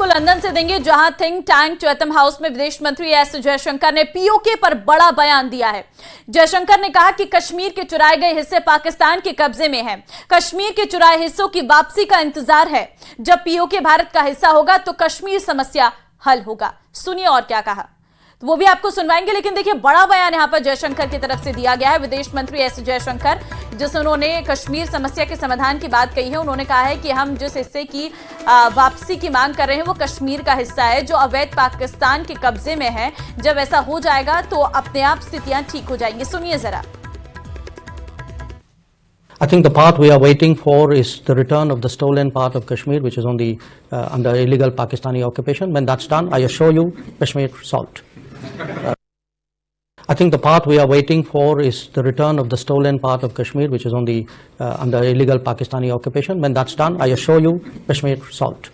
London से देंगे, जहां थिंक टैंक चैथम हाउस में विदेश मंत्री एस जयशंकर ने पीओके पर बड़ा बयान दिया है। जयशंकर ने कहा कि कश्मीर के चुराए गए हिस्से पाकिस्तान के कब्जे में हैं। कश्मीर के चुराए हिस्सों की वापसी का इंतजार है। जब पीओके भारत का हिस्सा होगा तो कश्मीर समस्या हल होगा। सुनिए और क्या कहा, तो वो भी आपको सुनवाएंगे। लेकिन देखिए, बड़ा बयान यहां पर जयशंकर की तरफ से दिया गया है। विदेश मंत्री एस जयशंकर, जिस उन्होंने कश्मीर समस्या के समाधान की बात कही है, उन्होंने कहा है कि हम जिस हिस्से की वापसी की मांग कर रहे हैं वो कश्मीर का हिस्सा है जो अवैध पाकिस्तान के कब्जे में है। जब ऐसा हो जाएगा तो अपने आप स्थितियां ठीक हो जाएंगी। सुनिए जरा। I think the part we are waiting for is the return of the stolen part of Kashmir, which is on the under illegal Pakistani occupation. When that's done, I assure you, Kashmir solved. I think the part we are waiting for is the return of the stolen part of Kashmir, which is on the under illegal Pakistani occupation. When that's done, I assure you, Kashmir solved.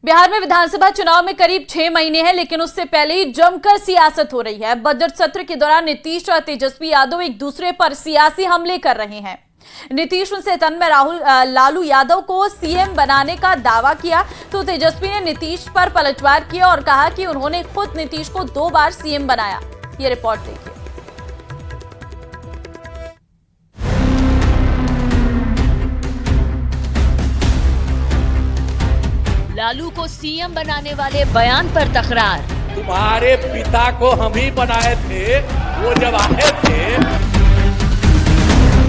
Bihar में विधानसभा चुनाव में करीब 6 महीने हैं, लेकिन उससे पहले ही जमकर सियासत हो रही है। बजट सत्र के दौरान नीतीश और तेजस्वी यादव एक दूसरे पर सियासी हमले कर रहे हैं। नीतीश उनसे तन्मय लालू यादव को सीएम बनाने का दावा किया, तो तेजस्वी ने नीतीश पर पलटवार किया और कहा कि उन्होंने खुद नीतीश को 2 बार सीएम बनाया। ये रिपोर्ट देखिए। लालू को सीएम बनाने वाले बयान पर तकरार। तुम्हारे पिता को हम ही बनाए थे, वो जब आए थे।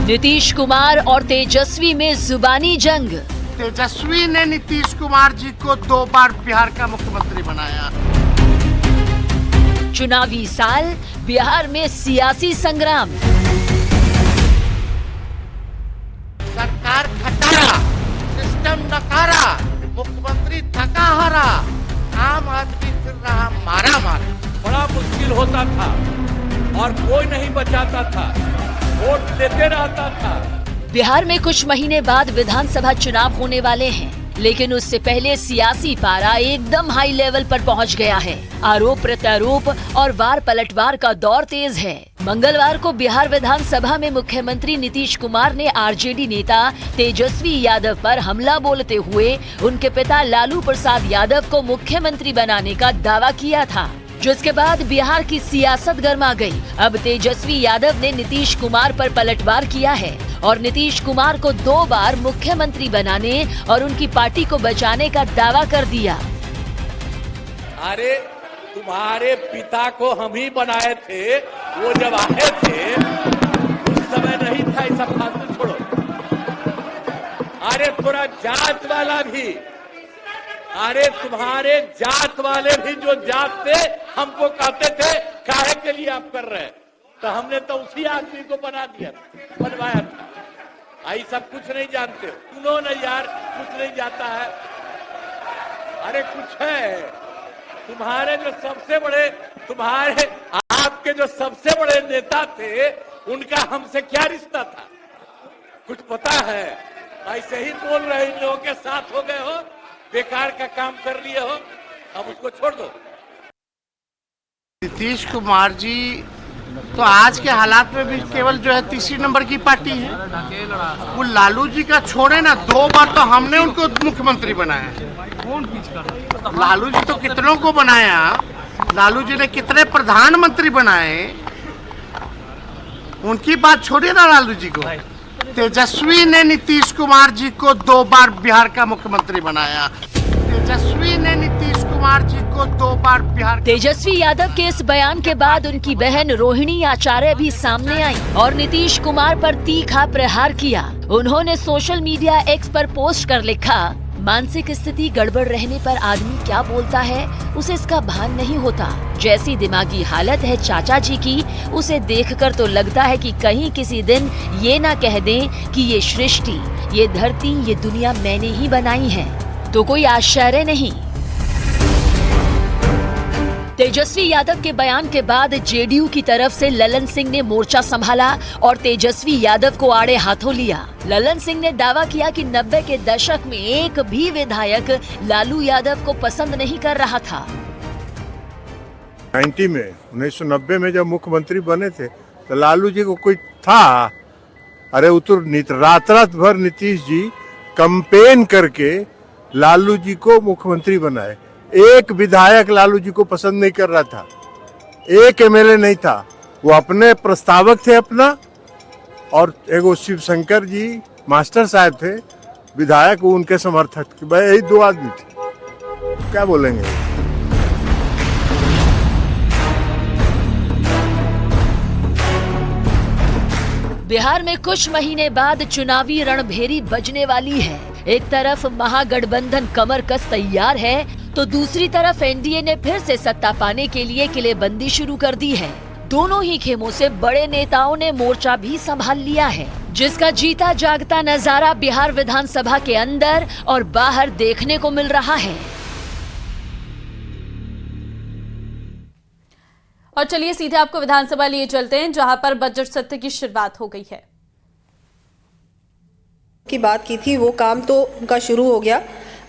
नीतीश कुमार और तेजस्वी में जुबानी जंग। तेजस्वी ने नीतीश कुमार जी को 2 बार बिहार का मुख्यमंत्री बनाया। चुनावी साल, बिहार में सियासी संग्राम। सरकार खटारा, सिस्टम नकारा, मुख्यमंत्री थका हारा, आम आदमी फिर रहा मारा मारा। बड़ा मुश्किल होता था और कोई नहीं बचाता था, वोट देते रहता था। बिहार में कुछ महीने बाद विधानसभा चुनाव होने वाले हैं, लेकिन उससे पहले सियासी पारा एकदम हाई लेवल पर पहुंच गया है। आरोप प्रत्यारोप और वार पलटवार का दौर तेज है। मंगलवार को बिहार विधानसभा में मुख्यमंत्री नीतीश कुमार ने आरजेडी नेता तेजस्वी यादव पर हमला बोलते हुए उनके पिता लालू प्रसाद यादव को मुख्यमंत्री बनाने का दावा किया था, जिसके बाद बिहार की सियासत गर्मा गई। अब तेजस्वी यादव ने नीतीश कुमार पर पलटवार किया है और नीतीश कुमार को 2 बार मुख्यमंत्री बनाने और उनकी पार्टी को बचाने का दावा कर दिया। अरे तुम्हारे पिता को हम ही बनाए थे, वो जब आए थे उस समय नहीं था। ये सब फालतू छोड़ो। अरे पूरा जात वाला भी, अरे तुम्हारे जात वाले भी जो जात थे हमको कहते थे काहे के लिए आप कर रहे हैं, तो हमने तो उसी आदमी को बनवाया था। आई सब कुछ नहीं जानते हो, सुनो न यार, कुछ नहीं जाता है। अरे कुछ है। तुम्हारे जो सबसे बड़े, तुम्हारे आपके जो सबसे बड़े नेता थे, उनका हमसे क्या रिश्ता था, कुछ पता है? ऐसे ही बोल रहे, इन लोगों के साथ हो गए हो, बेकार का काम कर लिए हो, अब उसको छोड़ दो। नीतीश कुमार जी तो आज के हालात में भी केवल जो है तीसरी नंबर की पार्टी है। वो लालू जी का छोड़े ना, 2 बार तो हमने उनको मुख्यमंत्री बनाया। लालू जी तो कितनों को बनाया, लालू जी ने कितने प्रधानमंत्री बनाए, उनकी बात छोड़िए ना लालू जी को। तेजस्वी ने नीतीश कुमार जी को 2 बार बिहार का मुख्यमंत्री बनाया। तेजस्वी ने नीतीश कुमार जी को 2 बार बिहार। तेजस्वी यादव के इस बयान के बाद उनकी बहन रोहिणी आचार्य भी सामने आई और नीतीश कुमार पर तीखा प्रहार किया। उन्होंने सोशल मीडिया एक्स पर पोस्ट कर लिखा, मानसिक स्थिति गड़बड़ रहने पर आदमी क्या बोलता है उसे इसका भान नहीं होता। जैसी दिमागी हालत है चाचा जी की, उसे देखकर तो लगता है कि कहीं किसी दिन ये ना कह दें कि ये सृष्टि, ये धरती, ये दुनिया मैंने ही बनाई है। तो कोई आश्चर्य नहीं। तेजस्वी यादव के बयान के बाद जेडीयू की तरफ से ललन सिंह ने मोर्चा संभाला और तेजस्वी यादव को आड़े हाथों लिया। ललन सिंह ने दावा किया कि 90 के दशक में एक भी विधायक लालू यादव को पसंद नहीं कर रहा था। 1990 में जब मुख्यमंत्री बने थे तो लालू जी को कोई था? अरे रात भर नीतीश जी कैंपेन करके लालू जी को मुख्यमंत्री बनाए। एक विधायक लालू जी को पसंद नहीं कर रहा था, एक एमएलए नहीं था, वो अपने प्रस्तावक थे अपना, और एगो शिव शंकर जी मास्टर साहब थे विधायक, वो उनके समर्थक। भाई यही दो आदमी थे, क्या बोलेंगे। बिहार में कुछ महीने बाद चुनावी रणभेरी बजने वाली है। एक तरफ महागठबंधन कमर कस तैयार है, तो दूसरी तरफ एनडीए ने फिर से सत्ता पाने के लिए किलेबंदी शुरू कर दी है। दोनों ही खेमों से बड़े नेताओं ने मोर्चा भी संभाल लिया है, जिसका जीता जागता नजारा बिहार विधानसभा के अंदर और बाहर देखने को मिल रहा है। और चलिए सीधे आपको विधानसभा लिए चलते हैं, जहां पर बजट सत्र की शुरुआत हो गई है। की बात की थी वो काम तो उनका शुरू हो गया।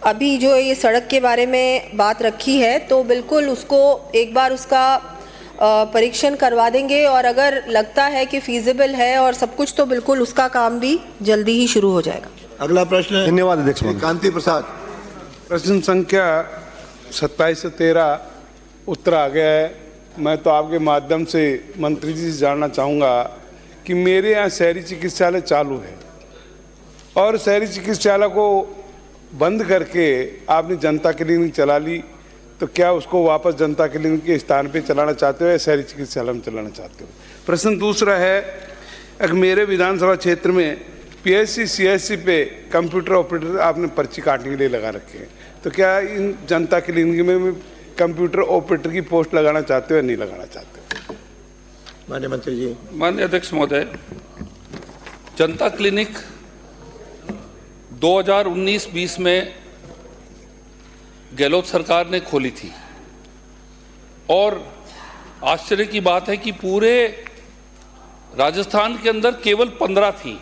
अभी जो ये सड़क के बारे में बात रखी है तो बिल्कुल उसको एक बार उसका परीक्षण करवा देंगे, और अगर लगता है कि फीजिबल है और सब कुछ तो बिल्कुल उसका काम भी जल्दी ही शुरू हो जाएगा। अगला प्रश्न। धन्यवाद अध्यक्ष महोदय। कांति प्रसाद। प्रश्न संख्या 27 से 13 उत्तर आ गया है। मैं तो आपके माध्यम से मंत्री जी से जानना चाहूँगा कि मेरे यहाँ शहरी चिकित्सालय चालू है और शहरी चिकित्सालय को बंद करके आपने जनता क्लिनिक चला ली, तो क्या उसको वापस जनता क्लिनिक के स्थान पे चलाना चाहते हो या शहरी चिकित्सालय में चलाना चाहते हो? प्रश्न दूसरा है, अगर मेरे विधानसभा क्षेत्र में पीएचसी सीएचसी पे कंप्यूटर ऑपरेटर आपने पर्ची काटने के लिए लगा रखे हैं, तो क्या इन जनता क्लिनिक में कंप्यूटर ऑपरेटर की पोस्ट लगाना चाहते हो या नहीं लगाना चाहते हो? माननीय मंत्री जी। माननीय अध्यक्ष महोदय, जनता क्लिनिक 2019-20 में गहलोत सरकार ने खोली थी, और आश्चर्य की बात है कि पूरे राजस्थान के अंदर केवल 15 थी।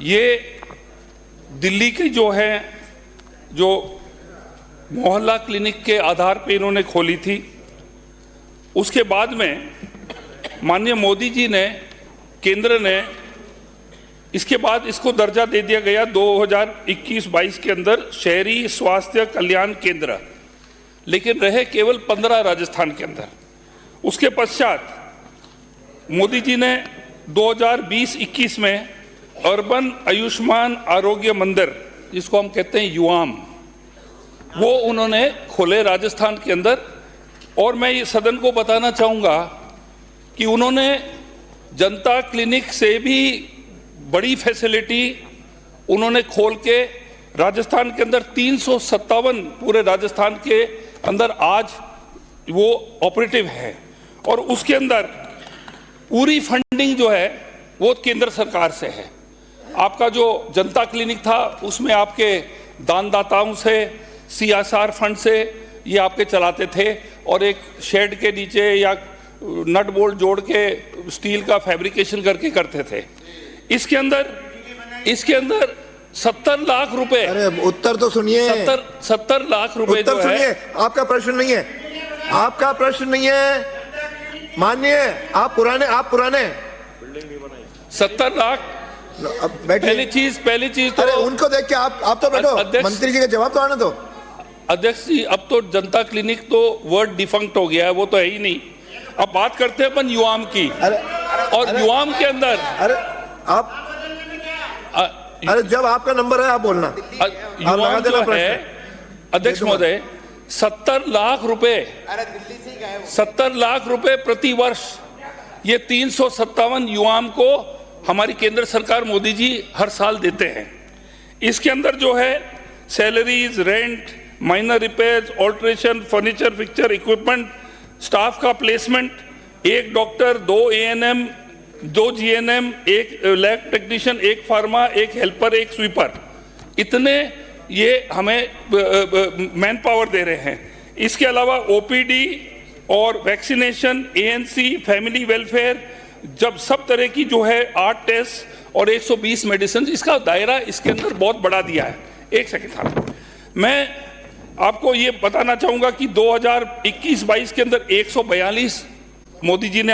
ये दिल्ली की जो मोहल्ला क्लिनिक के आधार पे इन्होंने खोली थी। उसके बाद में माननीय मोदी जी ने, केंद्र ने, इसके बाद इसको दर्जा दे दिया गया 2021-22 के अंदर शहरी स्वास्थ्य कल्याण केंद्र, लेकिन रहे केवल 15 राजस्थान के अंदर। उसके पश्चात मोदी जी ने 2020-21 में अर्बन आयुष्मान आरोग्य मंदिर, जिसको हम कहते हैं युआम, वो उन्होंने खोले राजस्थान के अंदर। और मैं ये सदन को बताना चाहूँगा कि उन्होंने जनता क्लिनिक से भी बड़ी फैसिलिटी उन्होंने खोल के राजस्थान के अंदर 357 पूरे राजस्थान के अंदर आज वो ऑपरेटिव है, और उसके अंदर पूरी फंडिंग जो है वो केंद्र सरकार से है। आपका जो जनता क्लिनिक था उसमें आपके दानदाताओं से, CSR फंड से ये आपके चलाते थे, और एक शेड के नीचे या नट बोल्ट जोड़ के स्टील का फैब्रिकेशन करके करते थे। इसके अंदर 70 लाख रुपए। अरे उत्तर तो सुनिए। 70 लाख रुपए उत्तर जो है। आपका प्रश्न नहीं है, आपका प्रश्न नहीं है माननीय। आप पुराने 70 लाख। पहली चीज तो अरे उनको देख के आप तो बैठो, मंत्री जी का जवाब तो आने दो। अध्यक्ष जी, अब तो जनता क्लिनिक तो वर्ड डिफंक्ट हो गया है, वो तो है ही नहीं। अब बात करते हैं अपन युआम की। और युआम के अंदर अरे जब आपका नंबर है आप बोलना। युआम जो है अध्यक्ष महोदय 70 लाख रुपए प्रति वर्ष ये 357 युआम को हमारी केंद्र सरकार मोदी जी हर साल देते हैं। इसके अंदर जो है salaries, rent, minor repairs, alteration, furniture, fixture, equipment, staff का placement, 1 doctor, 2 ANM, 2 GNM, 1 lab technician, 1 pharma, 1 helper, 1 sweeper, इतने ये हमें मैन पावर दे रहे हैं। इसके अलावा OPD और वैक्सीनेशन, ANC, फैमिली वेलफेयर, जब सब तरह की जो है 8 टेस्ट और 120 मेडिसिन, इसका दायरा इसके अंदर बहुत बड़ा दिया है। एक सेकंड, मैं आपको ये बताना चाहूँगा कि 2021-22 के अंदर 142 मोदी जी ने